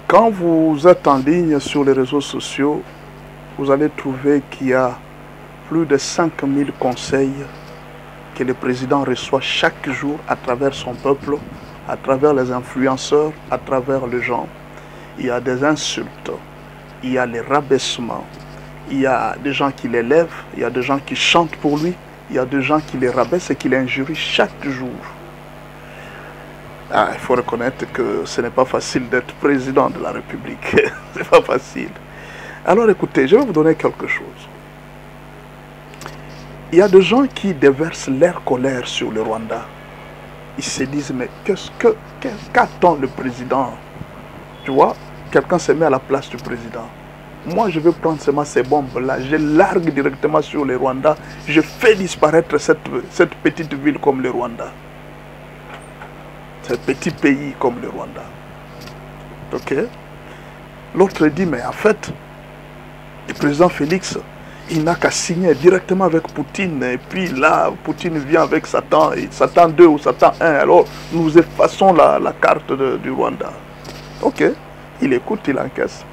Quand vous êtes en ligne sur les réseaux sociaux, vous allez trouver qu'il y a plus de 5000 conseils que le président reçoit chaque jour à travers son peuple, à travers les influenceurs, à travers les gens. Il y a des insultes, il y a les rabaissements, il y a des gens qui l'élèvent, il y a des gens qui chantent pour lui, il y a des gens qui les rabaissent et qui l'injurient chaque jour. Ah, il faut reconnaître que ce n'est pas facile d'être président de la République. C'est pas facile. Alors écoutez, je vais vous donner quelque chose. Il y a des gens qui déversent leur colère sur le Rwanda. Ils se disent, mais qu'attend le président? Tu vois, quelqu'un se met à la place du président. Moi, je vais prendre seulement ces bombes-là, je largue directement sur le Rwanda, je fais disparaître cette petite ville comme le Rwanda. Ce petit pays comme le Rwanda. Ok? L'autre dit, mais en fait, le président Félix, il n'a qu'à signer directement avec Poutine. Et puis là, Poutine vient avec Satan, et Satan 2 ou Satan 1. Alors, nous effaçons la carte du Rwanda. Ok? Il écoute, il encaisse.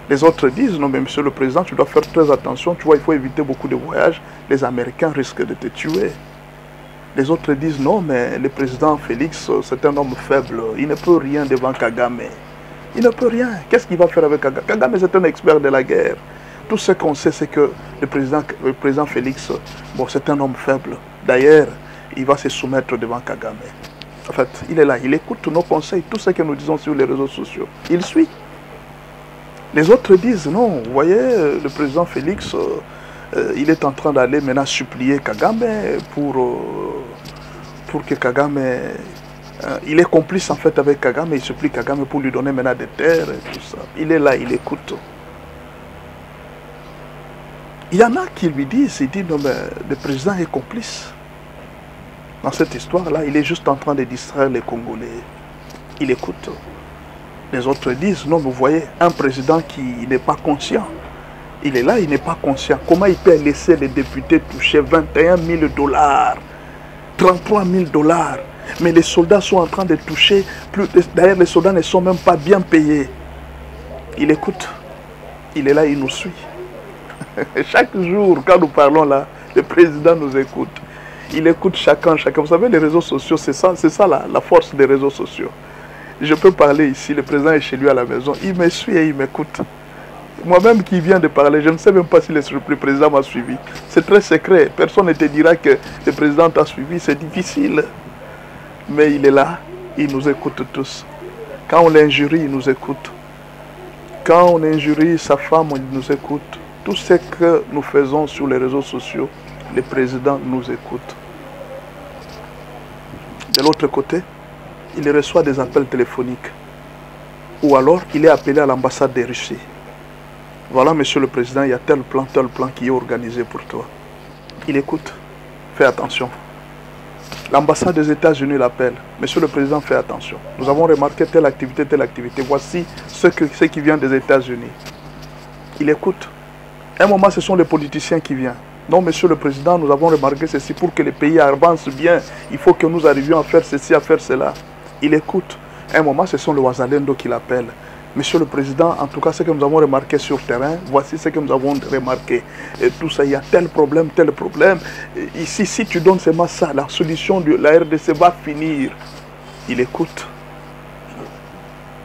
Les autres disent, non mais monsieur le président, tu dois faire très attention. Tu vois, il faut éviter beaucoup de voyages. Les Américains risquent de te tuer. Les autres disent non, mais le président Félix, c'est un homme faible. Il ne peut rien devant Kagame. Il ne peut rien. Qu'est-ce qu'il va faire avec Kagame? Kagame, c'est un expert de la guerre. Tout ce qu'on sait, c'est que le président Félix, bon, c'est un homme faible. D'ailleurs, il va se soumettre devant Kagame. En fait, il est là, il écoute nos conseils, tout ce que nous disons sur les réseaux sociaux. Il suit. Les autres disent non, vous voyez, le président Félix, il est en train d'aller maintenant supplier Kagame pour que Kagame... il est complice en fait avec Kagame, il supplie Kagame pour lui donner maintenant des terres et tout ça. Il est là, il écoute. Il y en a qui lui disent, il dit non mais le président est complice. Dans cette histoire-là, il est juste en train de distraire les Congolais. Il écoute. Les autres disent non, vous voyez, un président qui n'est pas conscient. Il est là, il n'est pas conscient. Comment il peut laisser les députés toucher 21 000 $, 33 000 $? Mais les soldats sont en train de toucher plus. D'ailleurs, les soldats ne sont même pas bien payés. Il écoute. Il est là, il nous suit. Chaque jour, quand nous parlons là, le président nous écoute. Il écoute chacun. Vous savez, les réseaux sociaux, c'est ça la force des réseaux sociaux. Je peux parler ici, le président est chez lui à la maison, il me suit et il m'écoute. Moi-même qui viens de parler, je ne sais même pas si le président m'a suivi. C'est très secret. Personne ne te dira que le président t'a suivi. C'est difficile. Mais il est là. Il nous écoute tous. Quand on l'injurie, il nous écoute. Quand on injurie sa femme, il nous écoute. Tout ce que nous faisons sur les réseaux sociaux, le président nous écoute. De l'autre côté, il reçoit des appels téléphoniques. Ou alors, il est appelé à l'ambassade de Russie. Voilà, monsieur le président, il y a tel plan qui est organisé pour toi. Il écoute. Fais attention. L'ambassade des États-Unis l'appelle. Monsieur le président, fais attention. Nous avons remarqué telle activité. Voici ce qui vient des États-Unis. Il écoute. À un moment, ce sont les politiciens qui viennent. Non, monsieur le président, nous avons remarqué ceci pour que le pays avance bien. Il faut que nous arrivions à faire ceci, à faire cela. Il écoute. À un moment, ce sont les Ouazalendo qui l'appellent. Monsieur le président, en tout cas, ce que nous avons remarqué sur le terrain, voici ce que nous avons remarqué. Et tout ça, il y a tel problème. Ici, si tu donnes seulement ça, la solution de la RDC va finir. Il écoute.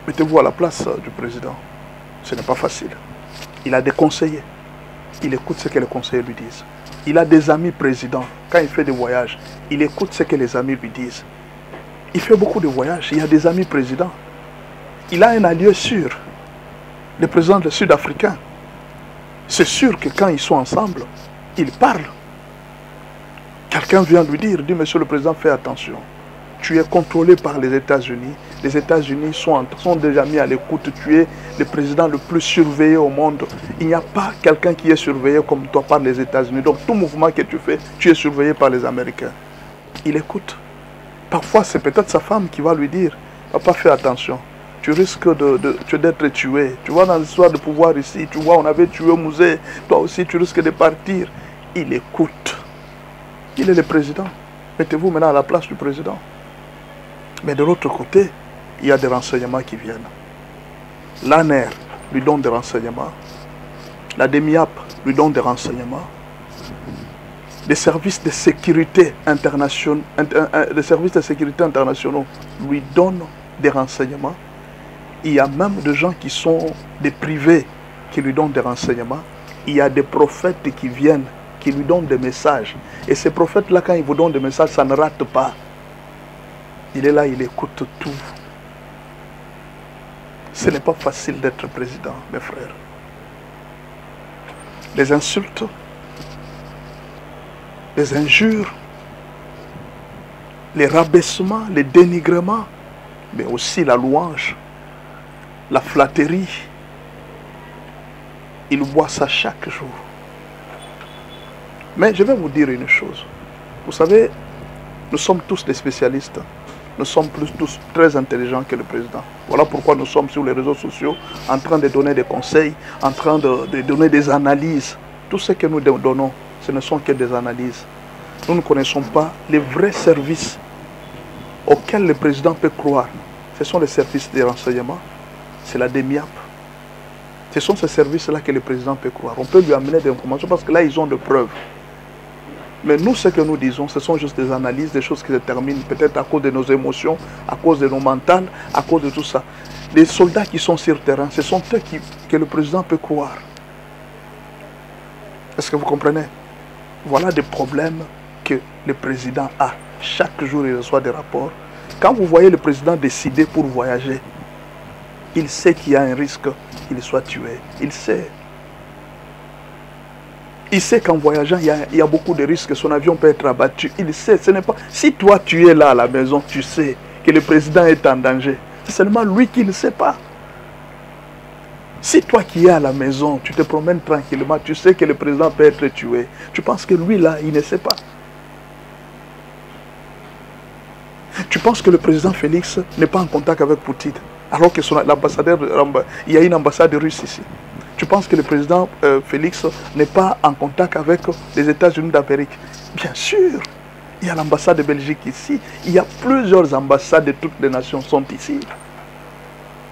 Mettez-vous à la place du président. Ce n'est pas facile. Il a des conseillers. Il écoute ce que les conseillers lui disent. Il a des amis présidents. Quand il fait des voyages, il écoute ce que les amis lui disent. Il fait beaucoup de voyages. Il y a des amis présidents. Il a un allié sûr. Le président sud-africain. C'est sûr que quand ils sont ensemble, ils parlent. Quelqu'un vient lui dire, dit, monsieur le président, fais attention. Tu es contrôlé par les États-Unis. Les États-Unis sont déjà mis à l'écoute. Tu es le président le plus surveillé au monde. Il n'y a pas quelqu'un qui est surveillé comme toi par les États-Unis. Donc tout mouvement que tu fais, tu es surveillé par les Américains. Il écoute. Parfois, c'est peut-être sa femme qui va lui dire, papa, fais attention. Tu risques d'être tué. Tu vois, dans l'histoire de pouvoir ici, tu vois, on avait tué au musée. Toi aussi, tu risques de partir. Il écoute. Il est le président. Mettez-vous maintenant à la place du président. Mais de l'autre côté, il y a des renseignements qui viennent. l'ANER lui donne des renseignements, la DEMIAP lui donne des renseignements, les services de sécurité internationaux, lui donnent des renseignements. Il y a même des gens qui sont des privés qui lui donnent des renseignements. Il y a des prophètes qui viennent, qui lui donnent des messages. Et ces prophètes-là, quand ils vous donnent des messages, ça ne rate pas. Il est là, il écoute tout. Ce n'est pas facile d'être président, mes frères. Les insultes, les injures, les rabaissements, les dénigrements, mais aussi la louange, la flatterie. Il voit ça chaque jour. Mais je vais vous dire une chose. Vous savez, nous sommes tous des spécialistes. Nous sommes tous très intelligents que le président. Voilà pourquoi nous sommes sur les réseaux sociaux en train de donner des conseils, en train de donner des analyses. Tout ce que nous donnons, ce ne sont que des analyses. Nous ne connaissons pas les vrais services auxquels le président peut croire. Ce sont les services de renseignement, c'est la DEMIAP. Ce sont ces services-là que le président peut croire. On peut lui amener des informations parce que là, ils ont des preuves. Mais nous, ce que nous disons, ce sont juste des analyses, des choses qui se terminent peut-être à cause de nos émotions, à cause de nos mentales, à cause de tout ça. Les soldats qui sont sur le terrain, ce sont eux que le président peut croire. Est-ce que vous comprenez? Voilà des problèmes que le président a. Chaque jour, il reçoit des rapports. Quand vous voyez le président décider pour voyager, il sait qu'il y a un risque qu'il soit tué. Il sait. Il sait qu'en voyageant, il y a beaucoup de risques. Son avion peut être abattu. Il sait. Ce n'est pas... Si toi, tu es là à la maison, tu sais que le président est en danger. C'est seulement lui qui ne sait pas. Si toi qui es à la maison, tu te promènes tranquillement, tu sais que le président peut être tué. Tu penses que lui, là, il ne sait pas. Tu penses que le président Félix n'est pas en contact avec Poutine, alors que l'ambassadeur, il y a une ambassade russe ici. Tu penses que le président Félix n'est pas en contact avec les États-Unis d'Amérique? Bien sûr, il y a l'ambassade de Belgique ici. Il y a plusieurs ambassades de toutes les nations sont ici.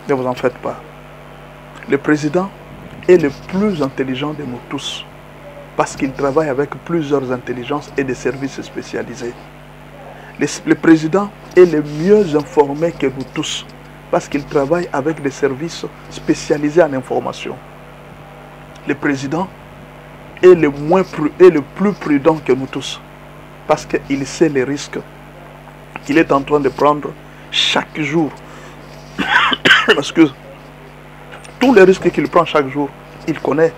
Ne vous en faites pas. Le président est le plus intelligent de nous tous parce qu'il travaille avec plusieurs intelligences et des services spécialisés. Le président est le mieux informé que nous tous parce qu'il travaille avec des services spécialisés en information. Le président est le plus prudent que nous tous parce qu'il sait les risques qu'il est en train de prendre chaque jour. Parce que tous les risques qu'il prend chaque jour, il connaît.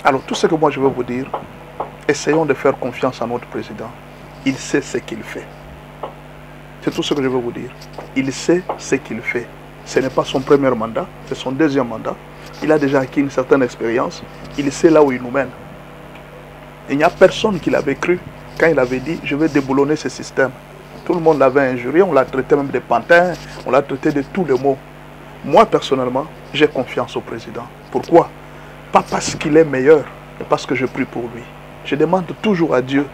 Alors tout ce que moi je veux vous dire, essayons de faire confiance à notre président. Il sait ce qu'il fait. C'est tout ce que je veux vous dire. Il sait ce qu'il fait. Ce n'est pas son premier mandat, c'est son deuxième mandat. Il a déjà acquis une certaine expérience. Il sait là où il nous mène. Il n'y a personne qui l'avait cru quand il avait dit « je vais déboulonner ce système ». Tout le monde l'avait injurié, on l'a traité même de pantin, on l'a traité de tous les mots. Moi, personnellement, j'ai confiance au président. Pourquoi? Pas parce qu'il est meilleur, mais parce que je prie pour lui. Je demande toujours à Dieu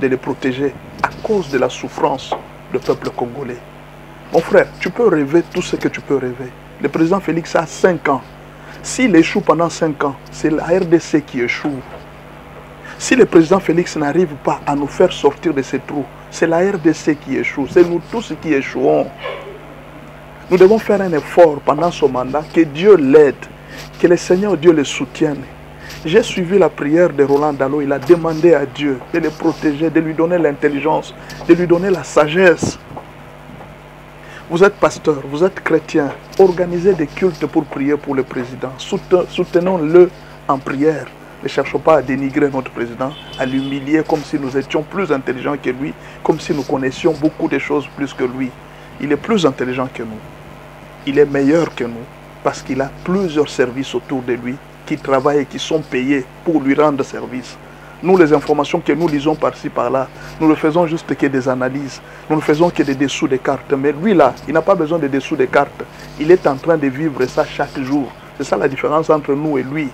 de le protéger à cause de la souffrance du peuple congolais. Mon frère, tu peux rêver tout ce que tu peux rêver. Le président Félix a 5 ans. S'il échoue pendant 5 ans, c'est la RDC qui échoue. Si le président Félix n'arrive pas à nous faire sortir de ces trous, c'est la RDC qui échoue. C'est nous tous qui échouons. Nous devons faire un effort pendant ce mandat, que Dieu l'aide, que le Seigneur Dieu le soutienne. J'ai suivi la prière de Roland Dallot. Il a demandé à Dieu de le protéger, de lui donner l'intelligence, de lui donner la sagesse. Vous êtes pasteur, vous êtes chrétien. Organisez des cultes pour prier pour le président. Soutenons-le en prière. Ne cherchons pas à dénigrer notre président, à l'humilier comme si nous étions plus intelligents que lui, comme si nous connaissions beaucoup de choses plus que lui. Il est plus intelligent que nous. Il est meilleur que nous parce qu'il a plusieurs services autour de lui qui travaillent et qui sont payés pour lui rendre service. Nous, les informations que nous lisons par-ci, par-là, nous ne faisons juste que des analyses. Nous ne faisons que des dessous de cartes. Mais lui, là, il n'a pas besoin de dessous de cartes. Il est en train de vivre ça chaque jour. C'est ça la différence entre nous et lui.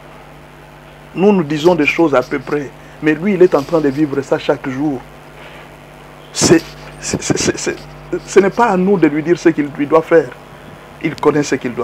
Nous, nous disons des choses à peu près. Mais lui, il est en train de vivre ça chaque jour. Ce n'est pas à nous de lui dire ce qu'il doit faire. Il connaît ce qu'il doit faire.